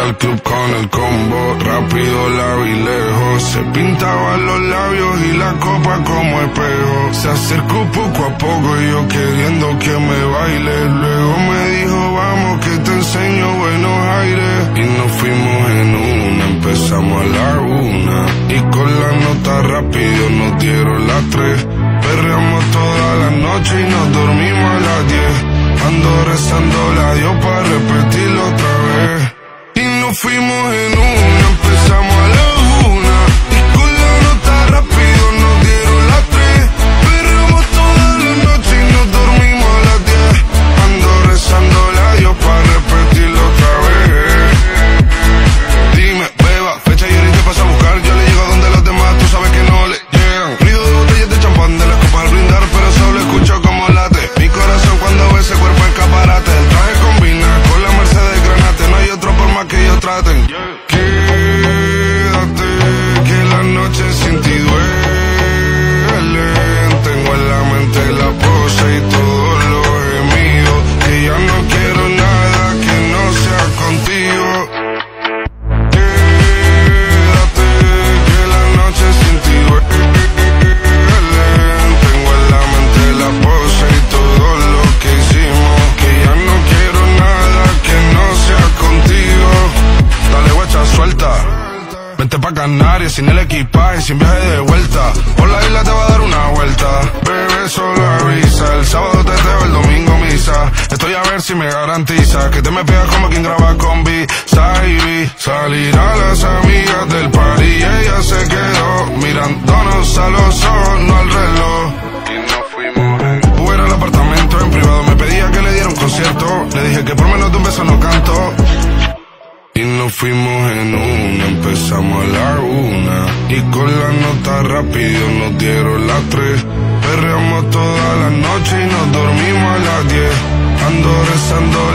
al club con el combo, rápido la vi lejos. Se pintaban los labios y la copa como espejo. Se acercó poco a poco y yo queriendo que me baile. Luego me dijo vamos que te enseño buenos aires. Y nos fuimos en una, empezamos a la 1. Y con la nota rápido nos dieron las 3. Perreamos toda la noche y nos dormimos a las 10. Ando rezando la Dios para repetirlo otra vez. Y nos fuimos en una, empezamos a la 1. Y con la nota rápido nos dieron las 3. Perreamos toda la noche y nos dormimos a las 10. Ando rezando la Dios para repetirlo otra vez. Dime, beba, fecha y hora y te paso a buscar. Yo le llego donde los demás, tú sabes que no le llegan. Ruido de botellas de champán, de las copas al brindar, pero solo escucho como late mi corazón cuando ve ese cuerpo escaparate. El traje combina con la Mercedes Granate. No hay otro por más que ellos traten. Quédate, que la noche sin ti duele. Tengo en la mente la pose y todos los gemidos. Que ya no quiero nada que no sea contigo. Quédate, que la noche sin ti duele. Tengo en la mente la pose y todo lo que hicimos. Que ya no quiero nada que no sea contigo. Dale guacha, suelta. Vente pa' Canarias sin el equipaje, sin viaje de vuelta. Por la isla te va a dar una vuelta. Bebé, solo avisa. El sábado te teo, el domingo misa. Estoy a ver si me garantiza que te me pegas como quien graba con B-Side. Salir a las amigas del party y ella se quedó mirándonos a los ojos, no al reloj. Y nos fuimos en Uber al apartamento en privado. Me pedía que le diera un concierto. Le dije que por menos de un beso no canto. Y nos fuimos en una, empezamos a la 1. Y con la nota rápido nos dieron las 3. Perreamos toda la noche y nos dormimos a las 10. Ando rezando